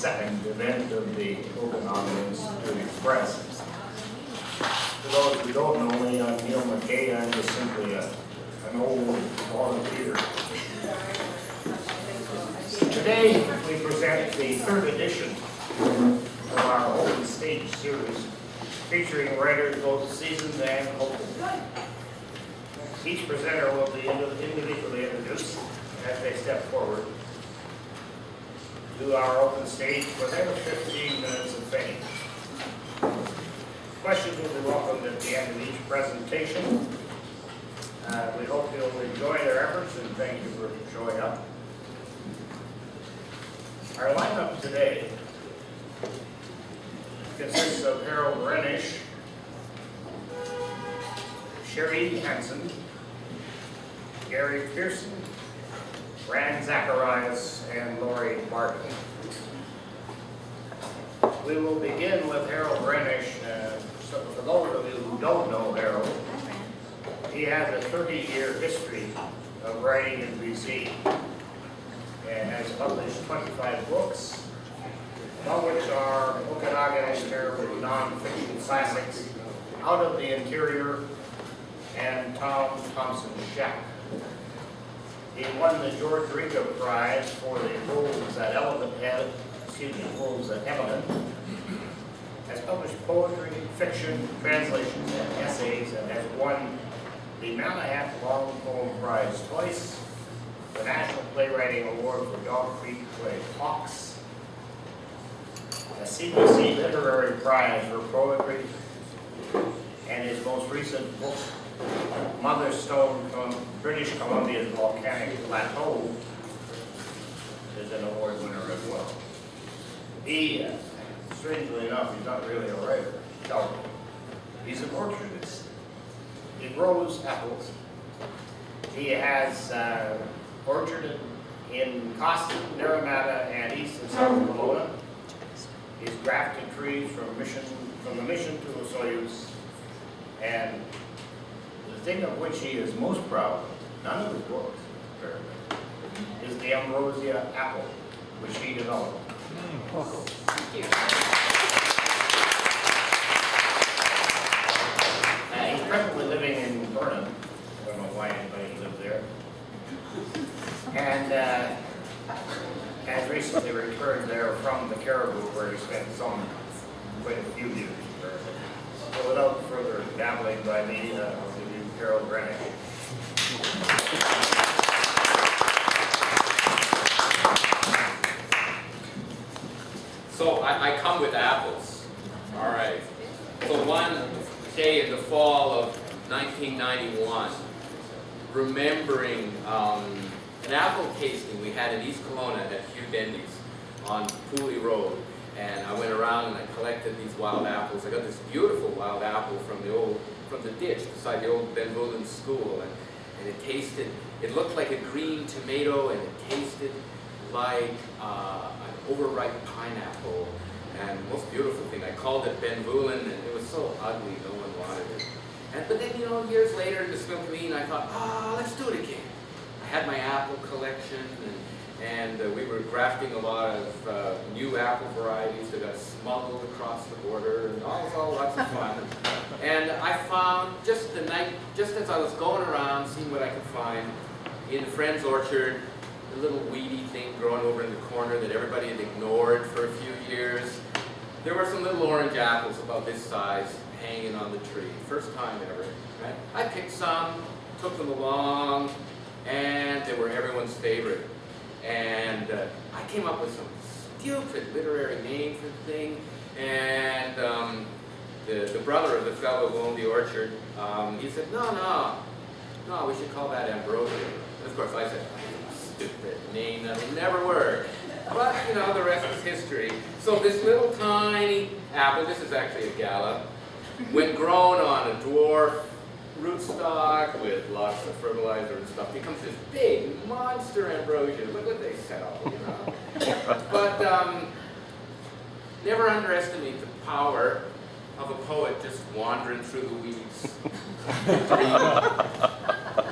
second event of the Okanagan Institute Express. For those who don't know me, I'm Neil McKay. I'm just simply an old volunteer. Today we present the third edition of our Open Stage series, featuring writers both seasoned and hopeful. Each presenter will be individually introduced as they step forward to our open stage for their 15 minutes of fame. Questions will be welcomed at the end of each presentation. We hope you'll enjoy their efforts and thank you for showing up. Our lineup today consists of Harold Rhenisch, Sherry Hansen, Gary Pearson, Rand Zacharias, and Lori Martin. We will begin with Harold Rhenisch. So for those of you who don't know Harold, he has a 30-year history of writing in BC and has published 25 books, among which are Okanagan Heritage non-fiction classics, Out of the Interior, and Tom Thompson's Shack. He won the George Riga Prize for the roles at roles at Evelyn. Has published poetry, fiction, translations, and essays, and has won the Manhattan Long Poem Prize twice, the National Playwriting Award for Dog Creek play Hawks, a CBC Literary Prize for Poetry, and his most recent book, Mother Stone from British Columbia's Volcanic Plateau, is an award winner as well. He, strangely enough, he's not really a writer. No, he's an orchardist. He grows apples. He has orchard in Costin, Naramata, and east and south of Kelowna. He's grafted trees from the Mission to Osoyoos, and the thing of which he is most proud, none of his books, apparently, is the ambrosia apple, which he developed. Thank you. He's presently living in Vernon. I don't know why anybody lives there. And has recently returned there from the Caribou, where he spent quite a few years. So without further dabbling by me, I'll give you Harold Rhenisch. So I come with apples. All right. So one day in the fall of 1991, remembering an apple tasting we had in East Kelowna at Hugh Dendy's on Pooley Road. And I went around and I collected these wild apples. I got this beautiful wild apple from the ditch beside the old Ben Bullen school, and it looked like a green tomato, and it tasted like an overripe pineapple. And the most beautiful thing, I called it Ben Bullen, and it was so ugly, no one wanted it. But then, years later, it just spoke to me, and I thought, let's do it again. I had my apple collection, and we were grafting a lot of new apple varieties that got smuggled across the border, and all lots of fun. And I found, just as I was going around, seeing what I could find, in a friend's orchard, a little weedy thing growing over in the corner that everybody had ignored for a few years. There were some little orange apples about this size hanging on the tree. First time ever. Right? I picked some, took them along, and they were everyone's favorite. And I came up with some stupid literary name for the thing, and the brother of the fellow who owned the orchard, he said, no, we should call that ambrosia. And of course I said, stupid name, that'll never work. But, the rest is history. So this little tiny apple, this is actually a gala, when grown on a dwarf rootstock with lots of fertilizer and stuff, becomes this big monster ambrosia. Look what they sell, But never underestimate the power of a poet just wandering through the weeds.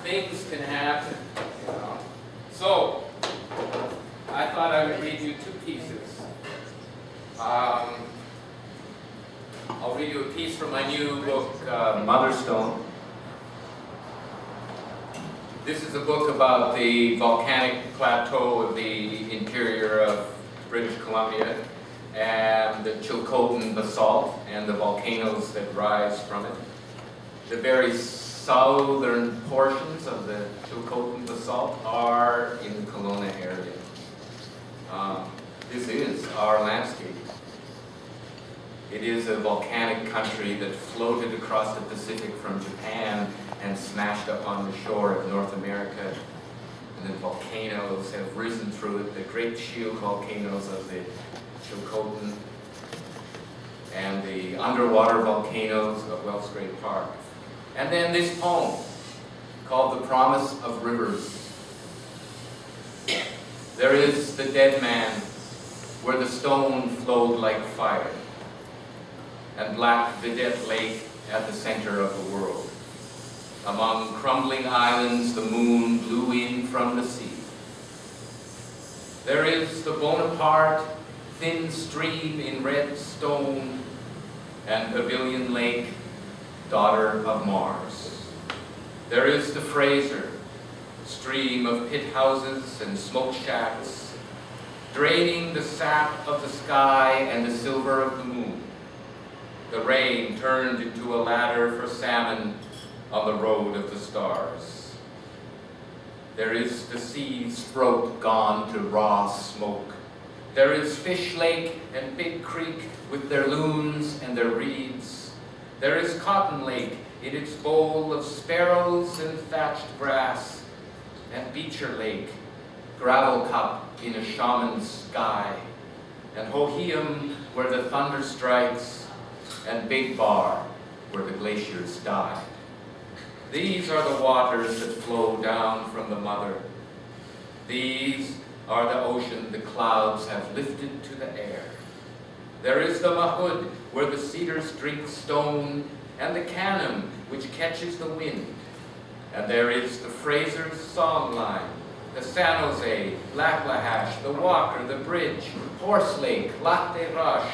Things can happen, So, I thought I would read you two pieces I'll read you a piece from my new book, Mother Stone. This is a book about the volcanic plateau of the interior of British Columbia and the Chilcotin basalt and the volcanoes that rise from it. The very southern portions of the Chilcotin basalt are in the Kelowna area. This is our landscape. It is a volcanic country that floated across the Pacific from Japan and smashed up on the shore of North America. And then volcanoes have risen through it, the great shield volcanoes of the Chilcotin and the underwater volcanoes of Wellscrape Park. And then this poem called The Promise of Rivers. There is the dead man where the stone flowed like fire, and black Vidette Lake at the center of the world. Among crumbling islands, the moon blew in from the sea. There is the Bonaparte thin stream in red stone, and Pavilion Lake, daughter of Mars. There is the Fraser, stream of pit houses and smoke shacks, draining the sap of the sky and the silver of the moon. The rain turned into a ladder for salmon on the road of the stars. There is the sea's throat gone to raw smoke. There is Fish Lake and Big Creek with their loons and their reeds. There is Cotton Lake in its bowl of sparrows and thatched grass, and Beecher Lake, gravel cup in a shaman's sky, and Hoheum where the thunder strikes, and Big Bar where the glaciers die. These are the waters that flow down from the mother. These are the ocean the clouds have lifted to the air. There is the Mahud where the cedars drink stone, and the Canum which catches the wind. And there is the Fraser's song line, the San Jose, Lacklahash, the Walker, the Bridge, Horse Lake, Lac des Roches,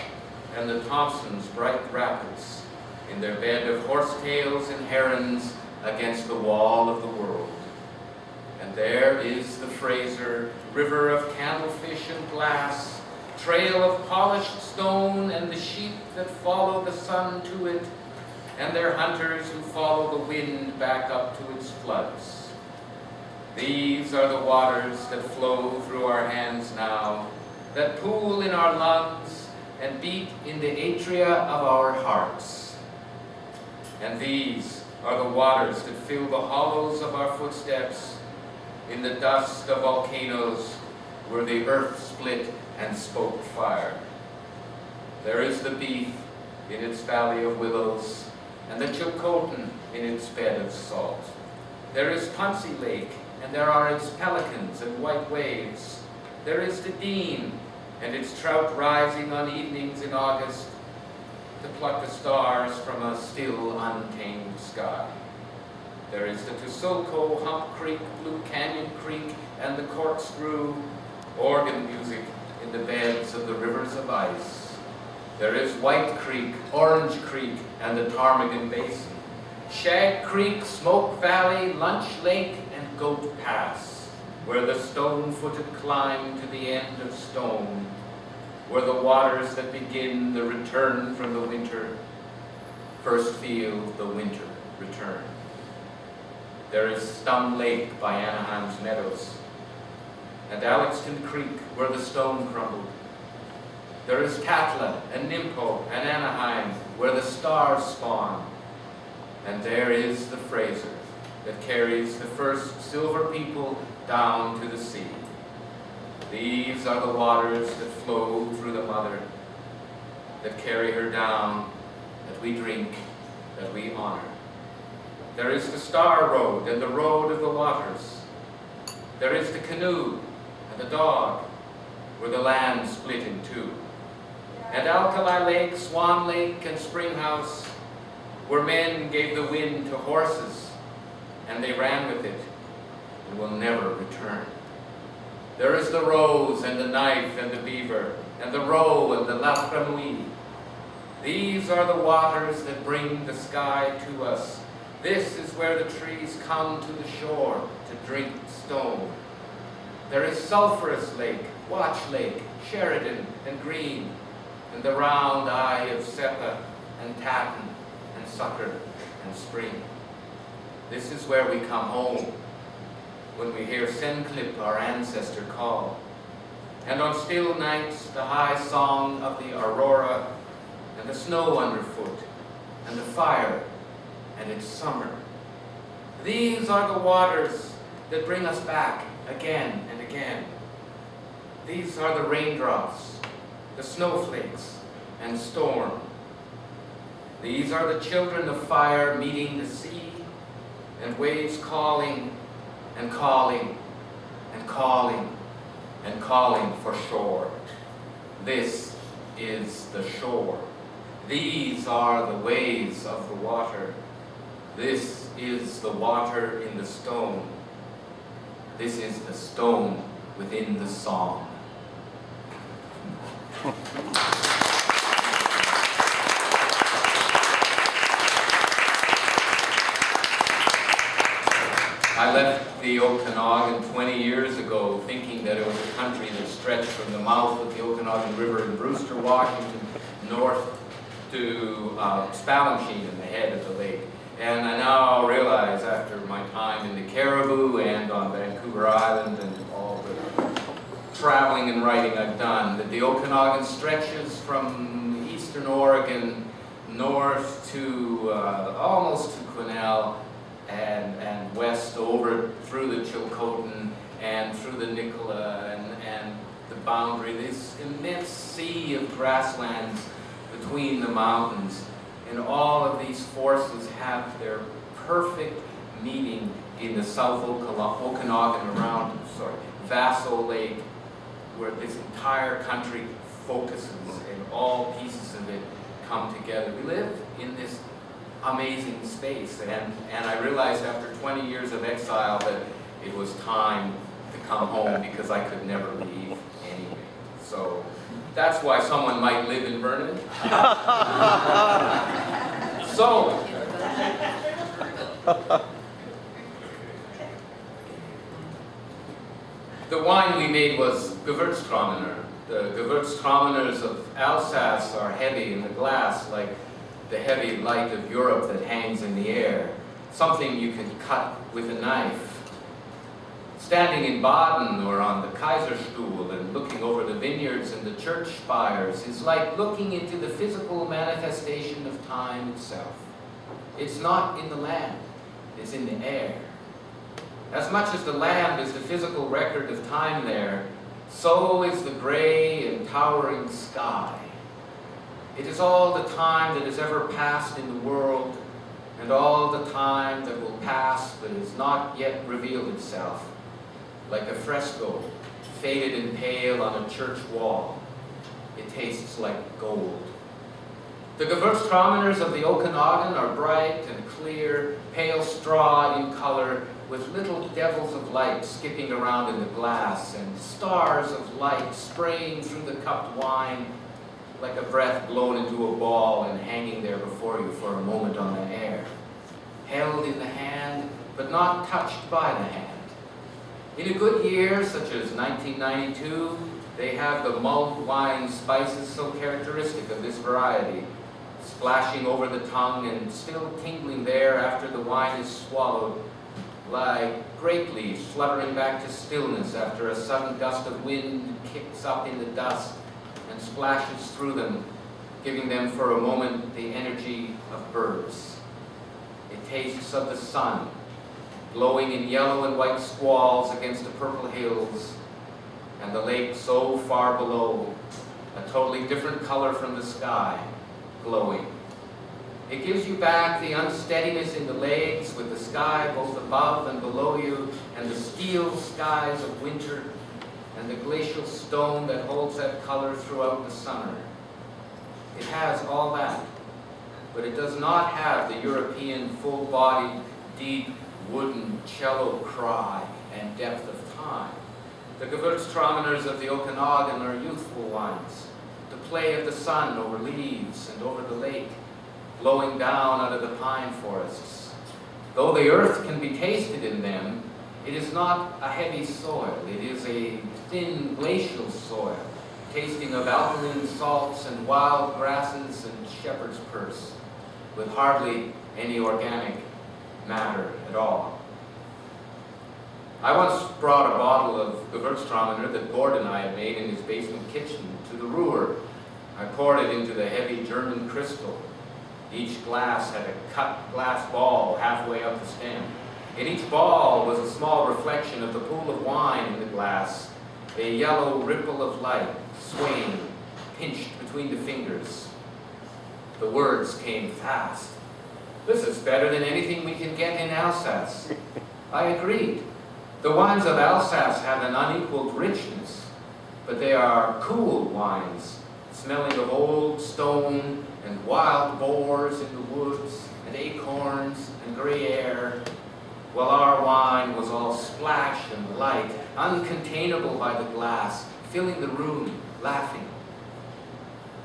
and the Thompson's bright rapids in their bed of horsetails and herons against the wall of the world. And there is the Fraser, river of candlefish and glass, trail of polished stone, and the sheep that follow the sun to it, and their hunters who follow the wind back up to its floods. These are the waters that flow through our hands now, that pool in our lungs and beat in the atria of our hearts. And these are the waters that fill the hollows of our footsteps in the dust of volcanoes where the earth split and spoke fire. There is the Beef in its valley of willows, and the Chilcotin in its bed of salt. There is Puncy Lake, and there are its pelicans and white waves. There is the Dean, and its trout rising on evenings in August to pluck the stars from a still untamed sky. There is the Tusulco, Hump Creek, Blue Canyon Creek, and the Corkscrew, organ music in the beds of the rivers of ice. There is White Creek, Orange Creek, and the Ptarmigan Basin, Shag Creek, Smoke Valley, Lunch Lake, and Goat Pass, where the stone-footed climb to the end of stone, where the waters that begin the return from the winter first feel the winter return. There is Stum Lake by Anaheim's Meadows, and Alexton Creek, where the stone crumbled. There is Tatla and Nimpo and Anaheim, where the stars spawn. And there is the Fraser that carries the first silver people down to the sea. These are the waters that flow through the mother, that carry her down, that we drink, that we honor. There is the Star Road and the Road of the Waters. There is the canoe and the dog, where the land split in two. And Alkali Lake, Swan Lake, and Springhouse, where men gave the wind to horses, and they ran with it, and will never return. There is the rose and the knife and the beaver, and the Roe and the Lafremouille. These are the waters that bring the sky to us. This is where the trees come to the shore to drink stone. There is Sulphurous Lake, Watch Lake, Sheridan and Green, and the round eye of Seppa and Tatton and Sucker and Spring. This is where we come home when we hear Senclip, our ancestor, call. And on still nights, the high song of the aurora and the snow underfoot and the fire and its summer. These are the waters that bring us back again and again. These are the raindrops, the snowflakes and storm. These are the children of fire meeting the sea, and waves calling and calling and calling and calling for shore. This is the shore. These are the waves of the water. This is the water in the stone. This is the stone within the song. I left the Okanagan 20 years ago thinking that it was a country that stretched from the mouth of the Okanagan River in Brewster, Washington, north to Spallancheen in the head of the lake. And I now realize, after my time in the Caribou and on Vancouver Island and all the traveling and writing I've done, that the Okanagan stretches from eastern Oregon north to almost to Quesnel, and west over through the Chilcotin and through the Nicola and the boundary, this immense sea of grasslands between the mountains. And all of these forces have their perfect meeting in the South Okanagan around, Vaso Lake, where this entire country focuses and all pieces of it come together. We live in this amazing space, and I realized after 20 years of exile that it was time to come home because I could never leave anyway. So that's why someone might live in Vernon. So the wine we made was Gewürztraminer. The Gewürztraminers of Alsace are heavy in the glass, like the heavy light of Europe that hangs in the air, something you can cut with a knife. Standing in Baden or on the Kaiserstuhl and looking over the vineyards and the church spires is like looking into the physical manifestation of time itself. It's not in the land, it's in the air. As much as the land is the physical record of time there, so is the gray and towering sky. It is all the time that has ever passed in the world, and all the time that will pass but has not yet revealed itself, like a fresco, faded and pale on a church wall. It tastes like gold. The Gewürztraminers of the Okanagan are bright and clear, pale straw in color, with little devils of light skipping around in the glass, and stars of light spraying through the cupped wine, like a breath blown into a ball and hanging there before you for a moment on the air. Held in the hand, but not touched by the hand. In a good year, such as 1992, they have the mulled wine spices so characteristic of this variety, splashing over the tongue and still tingling there after the wine is swallowed, like grape leaves fluttering back to stillness after a sudden gust of wind kicks up in the dust and splashes through them, giving them for a moment the energy of birds. It tastes of the sun, glowing in yellow and white squalls against the purple hills, and the lake so far below, a totally different color from the sky, glowing. It gives you back the unsteadiness in the legs with the sky both above and below you, and the steel skies of winter, and the glacial stone that holds that color throughout the summer. It has all that, but it does not have the European full-bodied, deep, wooden cello cry and depth of time. The Gewürztraminers of the Okanagan are youthful wines, the play of the sun over leaves and over the lake, blowing down out of the pine forests. Though the earth can be tasted in them, it is not a heavy soil. It is a thin glacial soil, tasting of alkaline salts and wild grasses and shepherd's purse, with hardly any organic matter at all. I once brought a bottle of Gewürztraminer that Gord and I had made in his basement kitchen to the Ruhr. I poured it into the heavy German crystal. Each glass had a cut glass ball halfway up the stem. In each ball was a small reflection of the pool of wine in the glass, a yellow ripple of light swaying, pinched between the fingers. The words came fast. "This is better than anything we can get in Alsace." I agreed. The wines of Alsace have an unequaled richness, but they are cool wines, smelling of old stone and wild boars in the woods and acorns and gray air, while our wine was all splash and light, uncontainable by the glass, filling the room, laughing.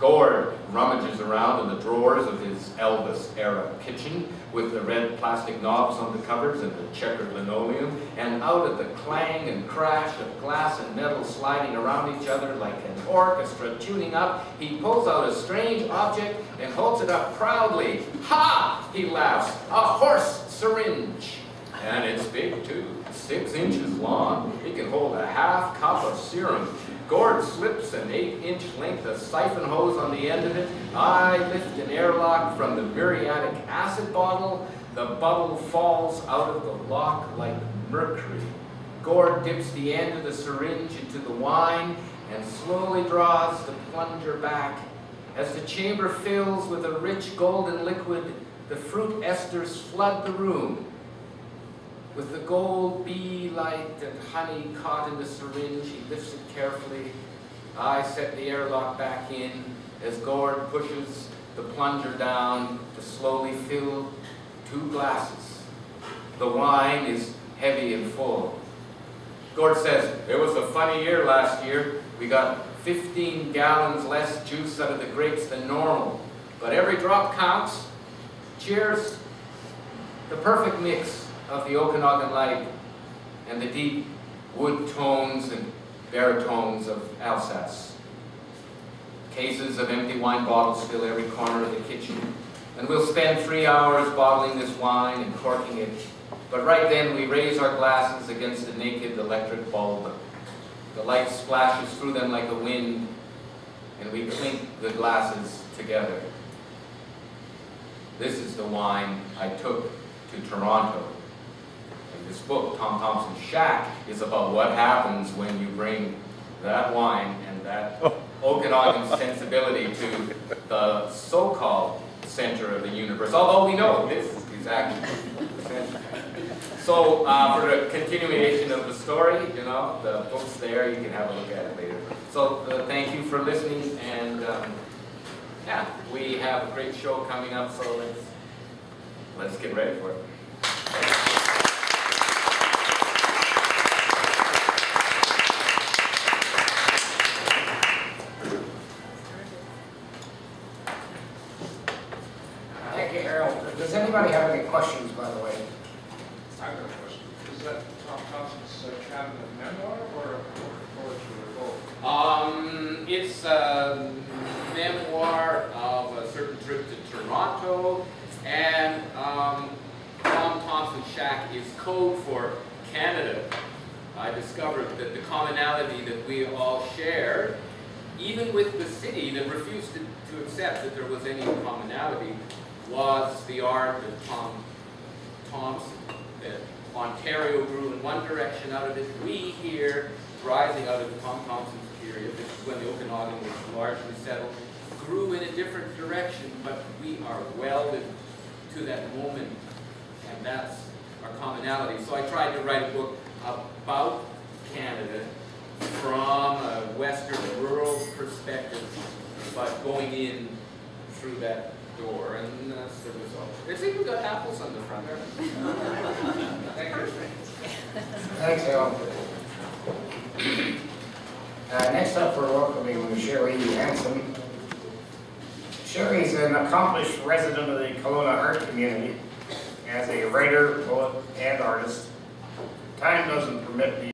Gord rummages around in the drawers of his Elvis-era kitchen with the red plastic knobs on the cupboards and the checkered linoleum, and out of the clang and crash of glass and metal sliding around each other like an orchestra tuning up, he pulls out a strange object and holds it up proudly. "Ha!" he laughs. "A horse syringe! And it's big too, 6 inches long. It can hold a half cup of serum." Gord slips an 8-inch length of siphon hose on the end of it. I lift an airlock from the muriatic acid bottle. The bubble falls out of the lock like mercury. Gord dips the end of the syringe into the wine and slowly draws the plunger back. As the chamber fills with a rich golden liquid, the fruit esters flood the room. With the gold bee light and honey caught in the syringe, he lifts it carefully. I set the airlock back in as Gord pushes the plunger down to slowly fill 2 glasses. The wine is heavy and full. Gord says, "It was a funny year last year. We got 15 gallons less juice out of the grapes than normal. But every drop counts. Cheers." The perfect mix of the Okanagan light and the deep wood tones and baritones of Alsace. Cases of empty wine bottles fill every corner of the kitchen, and we'll spend 3 hours bottling this wine and corking it. But right then we raise our glasses against a naked electric bulb. The light splashes through them like a wind, and we clink the glasses together. This is the wine I took to Toronto. This book, Tom Thompson's Shack, is about what happens when you bring that wine and that Okanagan sensibility to the so-called center of the universe. Although we know this is actually the center. So for the continuation of the story, you know, the book's there. You can have a look at it later. So thank you for listening, and yeah, we have a great show coming up. So let's get ready for it. Does anybody have any questions, by the way? I've got a question. Is that Tom Thompson's cabinet memoir or a poetry or both? It's a memoir of a certain trip to Toronto, and Tom Thompson's Shack is code for Canada. I discovered that the commonality that we all shared, even with the city that refused to accept that there was any commonality, was the art of Tom Thompson. That Ontario grew in one direction out of it. We here, rising out of the Tom Thompson's period, this is when the Okanagan was largely settled, grew in a different direction, but we are welded to that moment, and that's our commonality. So I tried to write a book about Canada from a Western rural perspective, but going in through that door, and that's the result. It's even got apples on the front. Thank you. Thanks, Al. Next up, we're welcoming Sherry Hanson. Sherry is an accomplished resident of the Kelowna art community as a writer, poet, and artist. Time doesn't permit me